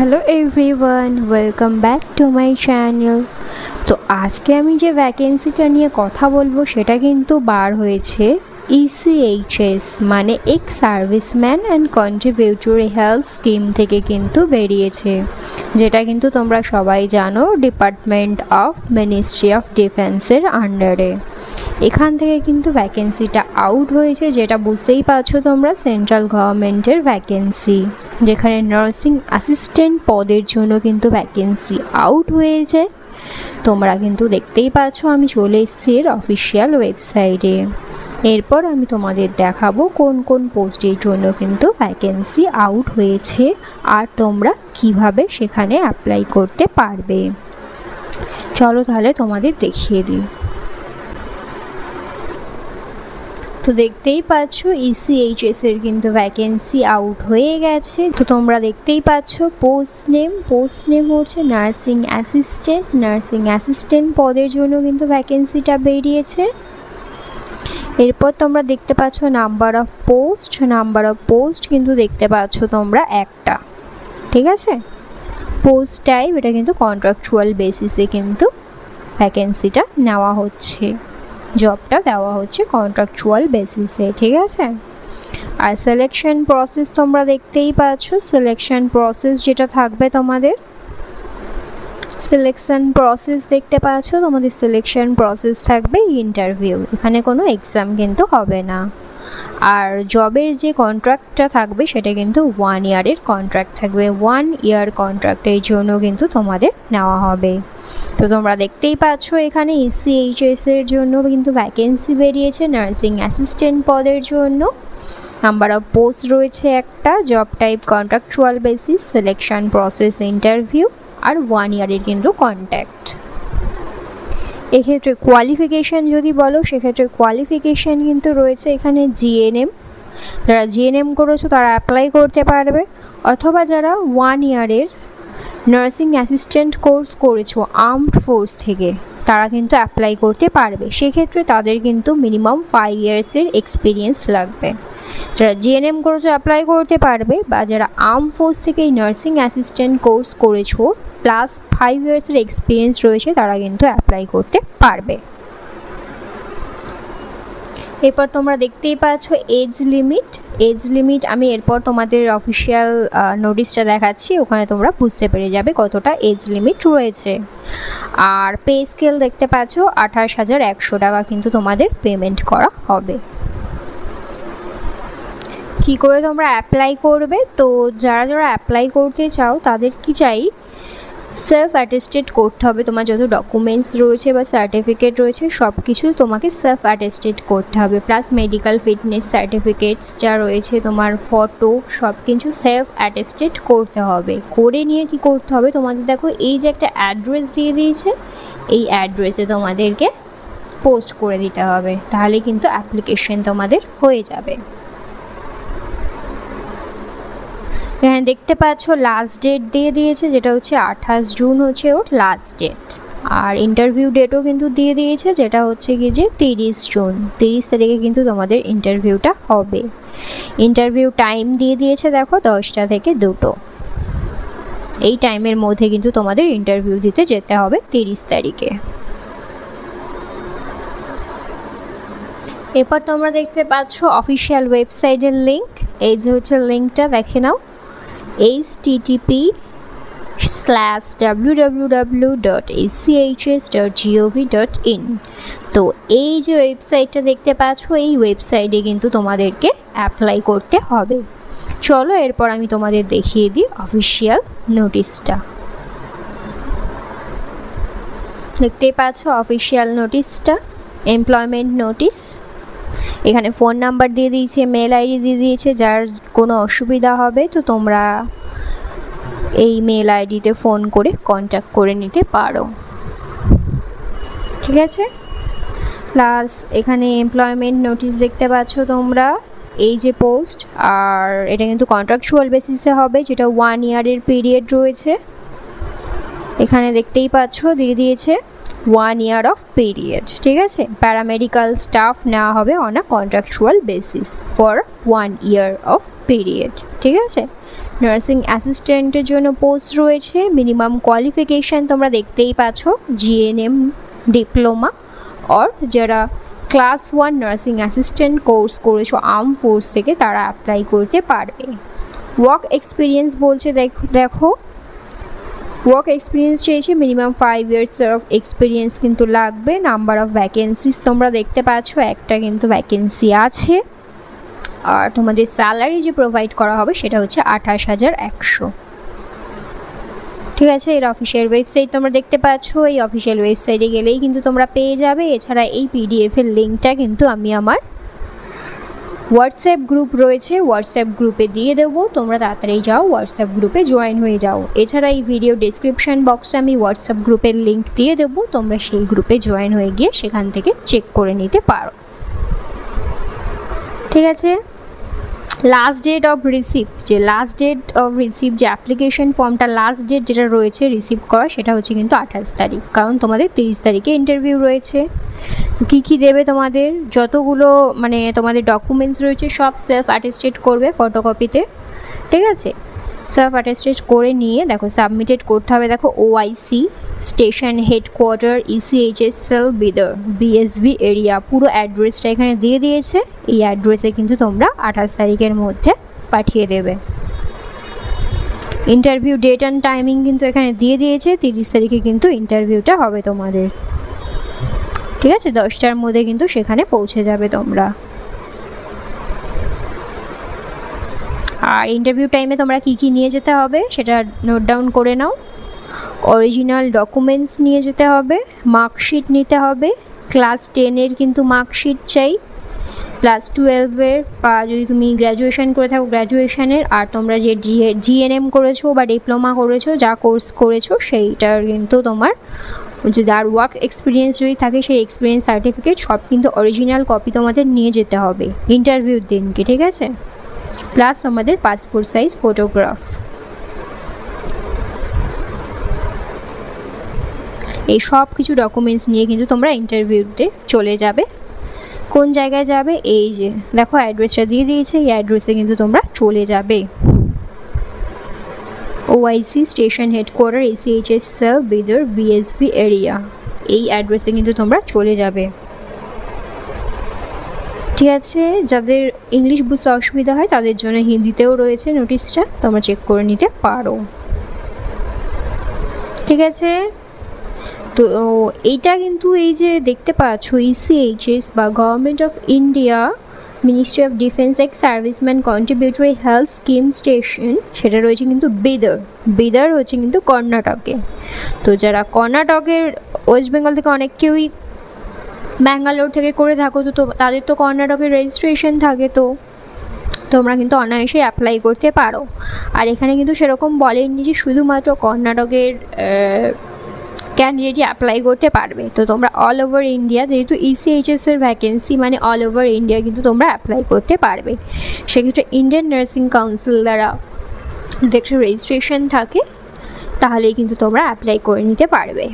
Hello everyone, welcome back to my channel. তো আজকে আমি যে ভ্যাকেন্সিটা নিয়ে কথা বলবো সেটা কিন্তু বার হয়েছে ECHS মানে ex serviceman and contributory health scheme থেকে কিন্তু বেরিয়েছে, যেটা কিন্তু তোমরা সবাই জানো ডিপার্টমেন্ট অফ মিনিস্ট্রি অফ ডিফেন্সের আন্ডারে। এখান থেকে কিন্তু ভ্যাকেন্সিটা আউট হয়েছে, যেটা বুঝতেই পারছো তোমরা সেন্ট্রাল গভর্নমেন্টের ভ্যাকেন্সি, যেখানে নার্সিং অ্যাসিস্ট্যান্ট পদের জন্য কিন্তু ভ্যাকেন্সি আউট হয়েছে। তোমরা কিন্তু দেখতেই পাচ্ছ আমি চলে এসেছি এর অফিসিয়াল ওয়েবসাইটে। এরপর আমি তোমাদের দেখাবো কোন কোন পোস্টের জন্য কিন্তু ভ্যাকেন্সি আউট হয়েছে আর তোমরা কিভাবে সেখানে অ্যাপ্লাই করতে পারবে। চলো তাহলে তোমাদের দেখিয়ে দিই। তো দেখতেই পাচ্ছ ECHS এর কিন্তু ভ্যাকেন্সি আউট হয়ে গেছে। তো তোমরা দেখতেই পাচ্ছ পোস্ট নেম হচ্ছে নার্সিং অ্যাসিস্ট্যান্ট পদের জন্য কিন্তু ভ্যাকেন্সিটা বেরিয়েছে। এরপর তোমরা দেখতে পাচ্ছ নাম্বার অফ পোস্ট কিন্তু দেখতে পাচ্ছ তোমরা একটা, ঠিক আছে। পোস্ট টাইপ এটা কিন্তু কন্ট্রাকচুয়াল বেসিসে কিন্তু ভ্যাকেন্সিটা নেওয়া হচ্ছে, জবটা দেওয়া হচ্ছে কন্ট্রাকচুয়াল বেসিসে, ঠিক আছে। আর সিলেকশন প্রসেস তোমরা দেখতেই পাচ্ছ। সিলেকশন প্রসেস যেটা থাকবে তোমাদের সিলেকশন প্রসেস দেখতে পাচ্ছ, তোমাদের সিলেকশন প্রসেস থাকবে ইন্টারভিউ, এখানে কোনো এক্সাম কিন্তু হবে না। আর জবের যে কন্ট্রাক্টটা থাকবে সেটা কিন্তু 1 ইয়ারের কন্ট্রাক্ট থাকবে, 1 ইয়ার কন্ট্রাক্টের জন্য কিন্তু তোমাদের নেওয়া হবে। তো তোমরা দেখতেই পাচ্ছ এখানে ECHS এর জন্য কিন্তু ভ্যাকেন্সি বেরিয়েছে নার্সিং অ্যাসিস্ট্যান্ট পদের জন্য। নাম্বার অফ পোস্ট রয়েছে একটা, job type contractual basis, selection process interview আর 1 ইয়ারের কিন্তু কন্ট্যাক্ট। এক্ষেত্রে কোয়ালিফিকেশান যদি বলো সেক্ষেত্রে কোয়ালিফিকেশান কিন্তু রয়েছে এখানে GNM। যারা GNM করেছো তারা অ্যাপ্লাই করতে পারবে, অথবা যারা 1 ইয়ারের নার্সিং অ্যাসিস্ট্যান্ট কোর্স করেছো আর্মড ফোর্স থেকে তারা কিন্তু অ্যাপ্লাই করতে পারবে। সেক্ষেত্রে তাদের কিন্তু মিনিমাম 5 ইয়ার্সের এক্সপিরিয়েন্স লাগবে। যারা GNM করেছো অ্যাপ্লাই করতে পারবে, বা যারা আর্ম ফোর্স থেকে এই নার্সিং অ্যাসিস্ট্যান্ট কোর্স করেছো প্লাস 5 ইয়ার্সের এক্সপিরিয়েন্স রয়েছে তারা কিন্তু অ্যাপ্লাই করতে পারবে। এরপর তোমরা দেখতেই পাচ্ছ এজ লিমিট আমি এরপর তোমাদের অফিসিয়াল নোটিশটা দেখাচ্ছি, ওখানে তোমরা বুঝতে পেরে যাবে কতটা এজ লিমিট রয়েছে। আর পে স্কেল দেখতে পাচ্ছ 28,100 টাকা কিন্তু তোমাদের পেমেন্ট করা হবে। কি করে তোমরা অ্যাপ্লাই করবে? তো যারা অ্যাপ্লাই করতে চাও তাদের কি চাই, সেলফ অ্যাটেস্টেড করতে হবে। তোমার যত ডকুমেন্টস রয়েছে বা সার্টিফিকেট রয়েছে সব কিছু তোমাকে সেলফ অ্যাটেস্টেড করতে হবে, প্লাস মেডিকেল ফিটনেস সার্টিফিকেটস যা রয়েছে, তোমার ফটো সব কিছু সেলফ অ্যাটেস্টেড করতে হবে। করে নিয়ে কি করতে হবে তোমাদের, দেখো এই যে একটা অ্যাড্রেস দিয়ে দিয়েছে, এই অ্যাড্রেসে তোমাদেরকে পোস্ট করে দিতে হবে, তাহলে কিন্তু অ্যাপ্লিকেশন তোমাদের হয়ে যাবে। এখানে দেখতে পাচ্ছ লাস্ট ডেট দিয়ে দিয়েছে, যেটা হচ্ছে 28 জুন হচ্ছে ওর লাস্ট ডেট। আর ইন্টারভিউ ডেটও কিন্তু দিয়ে দিয়েছে, যেটা হচ্ছে কি যে 30 জুন, 30 তারিখে কিন্তু তোমাদের ইন্টারভিউটা হবে। ইন্টারভিউ টাইম দিয়ে দিয়েছে দেখো 10টা থেকে 2টো, এই টাইমের মধ্যে কিন্তু তোমাদের ইন্টারভিউ দিতে যেতে হবে 30 তারিখে। এরপর তোমরা দেখতে পাচ্ছ অফিসিয়াল ওয়েবসাইটের লিঙ্ক, এই যে হচ্ছে লিঙ্কটা দেখে নাও, http://www.echs.gov.in। তো এই যে ওয়েবসাইটটা দেখতে পাচ্ছ, এই ওয়েবসাইটে কিন্তু তোমাদেরকে অ্যাপ্লাই করতে হবে। চলো এরপর আমি তোমাদের দেখিয়ে দিই অফিসিয়াল নোটিশটা। দেখতেই পাচ্ছ অফিসিয়াল নোটিশটা, এমপ্লয়মেন্ট নোটিশ। এখানে ফোন নাম্বার দিয়ে দিয়েছে, মেল আইডি দিয়ে দিয়েছে, যার কোনো অসুবিধা হবে তো তোমরা এই মেল আইডিতে ফোন করে কন্ট্যাক্ট করে নিতে পারো, ঠিক আছে। প্লাস এখানে এমপ্লয়মেন্ট নোটিশ দেখতে পাচ্ছ তোমরা, এই যে পোস্ট, আর এটা কিন্তু কন্ট্রাকচুয়াল বেসিসে হবে, যেটা 1 ইয়ারের পিরিয়ড রয়েছে। এখানে দেখতেই পাচ্ছ দিয়ে দিয়েছে 1 ইয়ার অফ পিরিয়ড, ঠিক আছে। প্যারামেডিক্যাল স্টাফ নেওয়া হবে on a contractual basis for 1 year of period, ঠিক আছে। নার্সিং অ্যাসিস্ট্যান্টের জন্য পোস্ট রয়েছে। মিনিমাম কোয়ালিফিকেশান তোমরা দেখতেই পাচ্ছ, জিএনএম ডিপ্লোমা। আর যারা ক্লাস 1 নার্সিং অ্যাসিস্ট্যান্ট কোর্স করেছো আর্ম ফোর্স থেকে, তারা অ্যাপ্লাই করতে পারবে। ওয়ার্ক এক্সপিরিয়েন্স বলছে, দেখো ওয়ার্ক এক্সপিরিয়েন্স চেয়েছে, মিনিমাম 5 years অফ এক্সপিরিয়েন্স কিন্তু লাগবে। নাম্বার অফ ভ্যাকেন্সিস তোমরা দেখতে পাচ্ছ, একটা কিন্তু ভ্যাকেন্সি আছে। আর তোমাদের স্যালারি যে প্রোভাইড করা হবে সেটা হচ্ছে 28,100। ঠিক আছে, এর অফিসিয়াল ওয়েবসাইট তোমরা দেখতে পাচ্ছ। এই অফিসিয়াল ওয়েবসাইটে গেলেই কিন্তু তোমরা পেয়ে যাবে। এছাড়া এই পিডিএফের লিঙ্কটা কিন্তু আমি আমার হোয়াটসঅ্যাপ গ্রুপ রয়েছে, হোয়াটসঅ্যাপ গ্রুপে দিয়ে দেবো। তোমরা তাড়াতাড়ি যাও, হোয়াটসঅ্যাপ গ্রুপে জয়েন হয়ে যাও। এছাড়া এই ভিডিও ডেসক্রিপশান বক্সে আমি হোয়াটসঅ্যাপ গ্রুপের লিঙ্ক দিয়ে দেবো, তোমরা সেই গ্রুপে জয়েন হয়ে গিয়ে সেখান থেকে চেক করে নিতে পারো। ঠিক আছে, লাস্ট ডেট অফ রিসিভ, যে অ্যাপ্লিকেশন ফর্মটা লাস্ট ডেট যেটা রয়েছে রিসিভ করা, সেটা হচ্ছে কিন্তু 28 তারিখ। কারণ তোমাদের 30 তারিখে ইন্টারভিউ রয়েছে। কী কী দেবে তোমাদের, যতগুলো মানে তোমাদের ডকুমেন্টস রয়েছে সব সেলফ অ্যাটেস্টেড করবে ফটোকপিতে। ঠিক আছে, সেলফ অ্যাটেস্টেড করে নিয়ে দেখো সাবমিটেড করতে হবে। দেখো OIC station headquarter ECHS cell Bidar BSV area, পুরো অ্যাড্রেসটা এখানে দিয়ে দিয়েছে। এই অ্যাড্রেসে কিন্তু তোমরা 28 তারিখের মধ্যে পাঠিয়ে দেবে। ইন্টারভিউ ডেট অ্যান্ড টাইমিং কিন্তু এখানে দিয়ে দিয়েছে। 30 তারিখে কিন্তু ইন্টারভিউটা হবে তোমাদের। ঠিক আছে, 10টার মধ্যে কিন্তু সেখানে পৌঁছে যাবে তোমরা। আর ইন্টারভিউ টাইমে তোমরা কী কী নিয়ে যেতে হবে সেটা নোট ডাউন করে নাও। অরিজিনাল ডকুমেন্টস নিয়ে যেতে হবে, মার্কশিট নিতে হবে, ক্লাস 10-এর কিন্তু মার্কশিট চাই, ক্লাস 12-এর বা যদি তুমি গ্র্যাজুয়েশন করে থাকো গ্র্যাজুয়েশনের, আর তোমরা যে জিএনএম করেছো বা ডিপ্লোমা করেছো, যা কোর্স করেছো সেইটার কিন্তু তোমার যদি আর ওয়ার্ক এক্সপিরিয়েন্স যদি থাকে সেই এক্সপিরিয়েন্স সার্টিফিকেট সব কিন্তু অরিজিনাল কপি তোমাদের নিয়ে যেতে হবে ইন্টারভিউর দিনকে। ঠিক আছে, প্লাস আমাদের পাসপোর্ট সাইজ ফটোগ্রাফ। এই সব কিছু ডকুমেন্টস নিয়ে কিন্তু তোমরা ইন্টারভিউতে চলে যাবে। কোন জায়গায় যাবে, এই যে দেখো অ্যাড্রেসটা দিয়ে দিয়েছে, এই অ্যাড্রেসে কিন্তু তোমরা চলে যাবে। OIC station headquarter ECHS cell Bidar BSV area, এই অ্যাড্রেসে কিন্তু তোমরা চলে যাবে। ঠিক আছে, যাদের ইংলিশ বুঝতে অসুবিধা হয় তাদের জন্য হিন্দিতেও রয়েছে নোটিশটা, তোমরা চেক করে নিতে পারো। ঠিক আছে, তো এইটা কিন্তু এই যে দেখতে পাচ্ছ ইসিএইচএস বা government of India ministry of defence ex serviceman contributory health scheme station, সেটা রয়েছে কিন্তু বিদার হচ্ছে কিন্তু কর্ণাটকে। তো যারা কর্ণাটকের ওয়েস্ট বেঙ্গল থেকে অনেক কেউই ব্যাঙ্গালোর থেকে করে থাকো, তো তাদের তো কর্ণাটকের রেজিস্ট্রেশন থাকে, তো তোমরা কিন্তু অনায়াসে অ্যাপ্লাই করতে পারো। আর এখানে কিন্তু সেরকম বলেননি যে শুধুমাত্র কর্ণাটকের ক্যান্ডিডেটই অ্যাপ্লাই করতে পারবে। তো তোমরা অল ওভার ইন্ডিয়া, যেহেতু ইসিএইচএসের ভ্যাকেন্সি মানে অল ওভার ইন্ডিয়া কিন্তু তোমরা অ্যাপ্লাই করতে পারবে। সেক্ষেত্রে ইন্ডিয়ান নার্সিং কাউন্সিল দ্বারা যদি একটা রেজিস্ট্রেশন থাকে তাহলেই কিন্তু তোমরা অ্যাপ্লাই করে নিতে পারবে।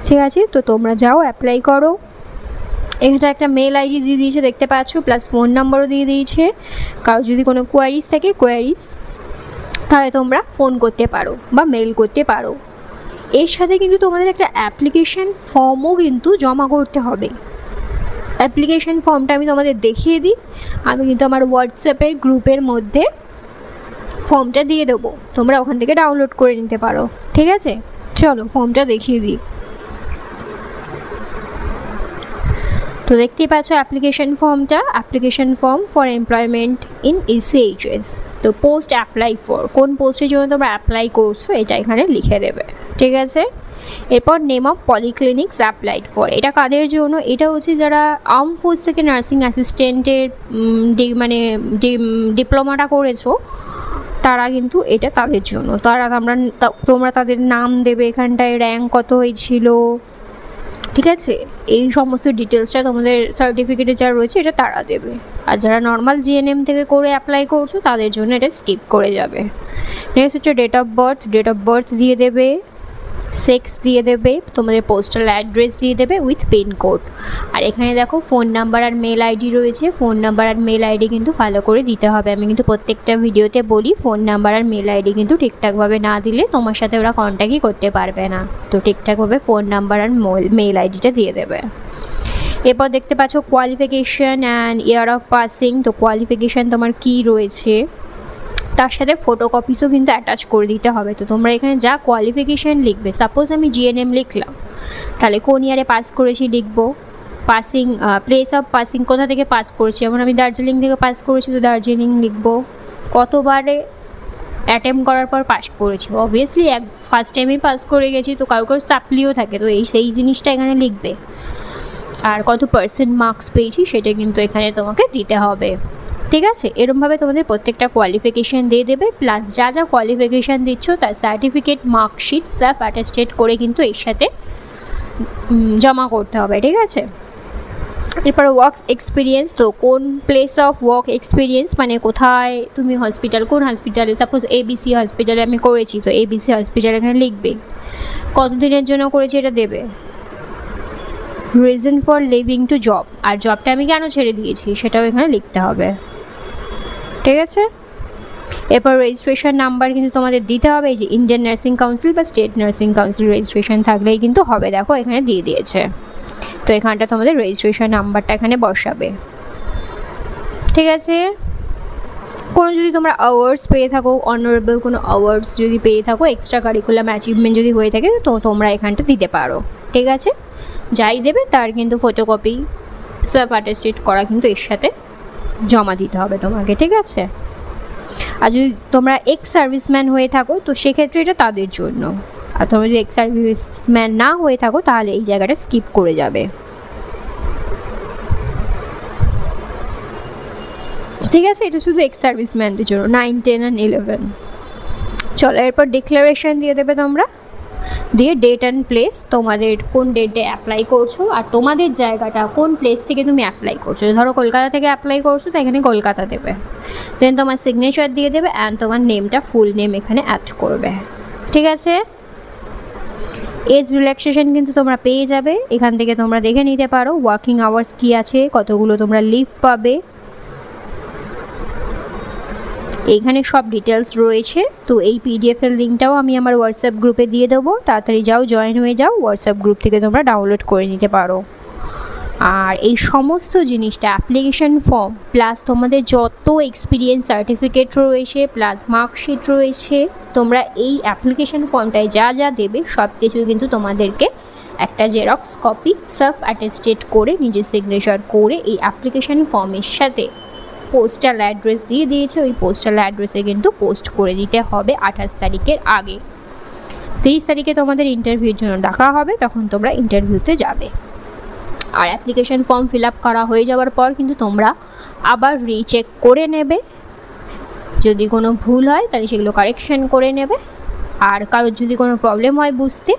ঠিক আছে, তো তোমরা যাও অ্যাপ্লাই করো। এখানে একটা মেল আইডি দিয়ে দিয়েছে দেখতে পাচ্ছ, প্লাস ফোন নাম্বারও দিয়ে দিয়েছে। কারো যদি কোনো কোয়ারিজ থাকে তাহলে তোমরা ফোন করতে পারো বা মেল করতে পারো। এর সাথে কিন্তু তোমাদের একটা অ্যাপ্লিকেশান ফর্মও কিন্তু জমা করতে হবে। অ্যাপ্লিকেশান ফর্মটা আমি তোমাদের দেখিয়ে দিই। আমি কিন্তু আমার হোয়াটসঅ্যাপের গ্রুপের মধ্যে ফর্মটা দিয়ে দেবো, তোমরা ওখান থেকে ডাউনলোড করে নিতে পারো। ঠিক আছে, চলো ফর্মটা দেখিয়ে দিই। তো দেখতেই পাচ্ছ অ্যাপ্লিকেশন ফর্মটা, application form for employment in ECHS. তো পোস্ট অ্যাপ্লাই ফর, কোন পোস্টের জন্য তোমরা অ্যাপ্লাই করছো এটা এখানে লিখে দেবে। ঠিক আছে, এরপর নেম অফ পলিক্লিনিক্স অ্যাপ্লাইড ফর, এটা কাদের জন্য, এটা হচ্ছে যারা আর্ম ফোর্স থেকে নার্সিং অ্যাসিস্ট্যান্টের মানে ডিপ্লোমাটা করেছো তারা কিন্তু এটা তাদের জন্য। তোমরা তাদের নাম দেবে এখানটায়, র্যাঙ্ক কত হয়েছিল, ঠিক আছে, এই সমস্ত ডিটেলসটা তোমাদের সার্টিফিকেটে যা রয়েছে এটা তারা দেবে। আর যারা নর্মাল জিএনএম থেকে করে অ্যাপ্লাই করছো তাদের জন্য এটা স্কিপ করে যাবে। নেক্সট হচ্ছে ডেট অফ বার্থ দিয়ে দেবে। সেক্স দিয়ে দেবে, তোমাদের পোস্টাল অ্যাড্রেস দিয়ে দেবে উইথ পিনকোড। আর এখানে দেখো ফোন নাম্বার আর মেল আইডি রয়েছে, ফোন নাম্বার আর মেল আইডি কিন্তু ভালো করে দিতে হবে। আমি কিন্তু প্রত্যেকটা ভিডিওতে বলি ফোন নাম্বার আর মেল আইডি কিন্তু ঠিকঠাকভাবে না দিলে তোমার সাথে ওরা কন্ট্যাক্টই করতে পারবে না। তো ঠিকঠাকভাবে ফোন নাম্বার আর মেল আইডিটা দিয়ে দেবে। এরপর দেখতে পাচ্ছ qualification and year of passing. তো কোয়ালিফিকেশান তোমার কী রয়েছে, তার সাথে ফটোকপিসও কিন্তু অ্যাটাচ করে দিতে হবে। তো তোমরা এখানে যা কোয়ালিফিকেশান লিখবে, সাপোজ আমি জিএনএম লিখলাম, তাহলে কোন ইয়ারে পাস করেছি লিখবো, পাসিং প্লেস অফ পাসিং কোথা থেকে পাস করেছি, যেমন আমি দার্জিলিং থেকে পাস করেছি তো দার্জিলিং লিখবো, কতবারে অ্যাটেম্প করার পর পাস করেছি, অবভিয়াসলি ফার্স্ট টাইমেই পাস করে গেছি, তো কারো সাপ্লিও থাকে, তো সেই জিনিসটা এখানে লিখবে। আর কত পার্সেন্ট মার্কস পেয়েছি সেটা কিন্তু এখানে তোমাকে দিতে হবে, ঠিক আছে। এরমভাবে তোমাদের প্রত্যেকটা কোয়ালিফিকেশান দিয়ে দেবে, প্লাস যা যা কোয়ালিফিকেশান দিচ্ছ তার সার্টিফিকেট, মার্কশিট, সেলফ অ্যাটেস্টেড করে কিন্তু এর সাথে জমা করতে হবে, ঠিক আছে। এরপর ওয়ার্ক এক্সপিরিয়েন্স। তো কোন প্লেস অফ ওয়ার্ক এক্সপিরিয়েন্স মানে কোথায় তুমি হসপিটাল, কোন হসপিটালে, সাপোজ এবিসি হসপিটালে আমি করেছি, তো এবিসি হসপিটাল এখানে লিখবে, কতদিনের জন্য করেছি এটা দেবে, reason for leaving to job, আর জবটা আমি কেন ছেড়ে দিয়েছি সেটাও এখানে লিখতে হবে, ঠিক আছে। এরপর রেজিস্ট্রেশন নাম্বার কিন্তু তোমাদের দিতে হবে, এই যে ইন্ডিয়ান নার্সিং কাউন্সিল বা স্টেট নার্সিং কাউন্সিল রেজিস্ট্রেশন থাকলেই কিন্তু হবে, দেখো এখানে দিয়ে দিয়েছে। তো এখানটা তোমাদের রেজিস্ট্রেশন নাম্বারটা এখানে বসাবে, ঠিক আছে। কোনো যদি তোমরা অ্যাওয়ার্ডস পেয়ে থাকো, অনারেবল কোনো অ্যাওয়ার্ডস যদি পেয়ে থাকো, এক্সট্রা কারিকুলাম অ্যাচিভমেন্ট যদি হয়ে থাকে, তো তোমরা এখানটা দিতে পারো, ঠিক আছে। যাই দেবে তার কিন্তু ফটোকপি, সেলফ অ্যাটেস্টেড করা কিন্তু এর সাথে জমা দিতে হবে তোমাকে, ঠিক আছে। আর যদি তোমরা এক্স সার্ভিসম্যান হয়ে থাকো তো সেক্ষেত্রে এটা তাদের জন্য, আর তোমরা যদি এক্স সার্ভিসম্যান না হয়ে থাকো তাহলে এই জায়গাটা স্কিপ করে যাবে, ঠিক আছে। এটা শুধু এক্স সার্ভিসম্যানদের জন্য, 9, 10 and 11। চলো এরপর ডিক্লারেশন দিয়ে দেবে তোমরা, দিয়ে ডেট অ্যান্ড প্লেস, তোমাদের কোন ডেটে অ্যাপ্লাই করছো আর তোমাদের জায়গাটা কোন প্লেস থেকে তুমি অ্যাপ্লাই করছো। ধরো কলকাতা থেকে অ্যাপ্লাই করছো তো এখানে কলকাতা দেবে, দেন তোমার সিগনেচার দিয়ে দেবে অ্যান্ড তোমার নেমটা, ফুল নেম এখানে অ্যাড করবে, ঠিক আছে। এজ রিল্যাক্সেশন কিন্তু তোমরা পেয়ে যাবে, এখান থেকে তোমরা দেখে নিতে পারো ওয়ার্কিং আওয়ার্স কী আছে, কতগুলো তোমরা লিভ পাবে, এইখানে সব ডিটেলস রয়েছে। তো এই পিডিএফের লিঙ্কটাও আমি আমার হোয়াটসঅ্যাপ গ্রুপে দিয়ে দেবো, তাড়াতাড়ি যাও জয়েন হয়ে যাও, হোয়াটসঅ্যাপ গ্রুপ থেকে তোমরা ডাউনলোড করে নিতে পারো। আর এই সমস্ত জিনিসটা অ্যাপ্লিকেশন ফর্ম প্লাস তোমাদের যত এক্সপিরিয়েন্স সার্টিফিকেট রয়েছে প্লাস মার্কশিট রয়েছে, তোমরা এই অ্যাপ্লিকেশন ফর্মটায় যা যা দেবে সব কিছু কিন্তু তোমাদেরকে একটা জেরক্স কপি সেলফ অ্যাটেস্টেড করে নিজের সিগনেচার করে এই অ্যাপ্লিকেশন ফর্মের সাথে পোস্টাল অ্যাড্রেস দিয়ে দিয়েছে, ওই পোস্টাল অ্যাড্রেসে কিন্তু পোস্ট করে দিতে হবে 28 তারিখের আগে। 30 তারিখে তোমাদের ইন্টারভিউর জন্য ডাকা হবে, তখন তোমরা ইন্টারভিউতে যাবে। আর অ্যাপ্লিকেশন ফর্ম ফিল আপ করা হয়ে যাওয়ার পর কিন্তু তোমরা আবার রিচেক করে নেবে, যদি কোনো ভুল হয় তাহলে সেগুলো কারেকশন করে নেবে। আর কারোর যদি কোনো প্রবলেম হয় বুঝতে,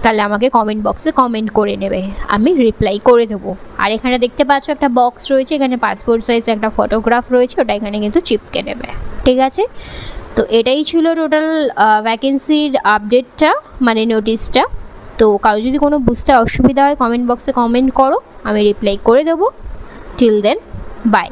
তাহলে আমাকে কমেন্ট বক্সে কমেন্ট করে নেবে, আমি রিপ্লাই করে দেবো। আর এখানে দেখতে পাচ্ছ একটা বক্স রয়েছে, এখানে পাসপোর্ট সাইজ একটা ফটোগ্রাফ রয়েছে, ওটা এখানে কিন্তু চিপকে নেবে, ঠিক আছে। তো এটাই ছিল টোটাল ভ্যাকেন্সির আপডেটটা, মানে নোটিশটা। তো কারো যদি কোনো বুঝতে অসুবিধা হয় কমেন্ট বক্সে কমেন্ট করো, আমি রিপ্লাই করে দেবো। Till then by.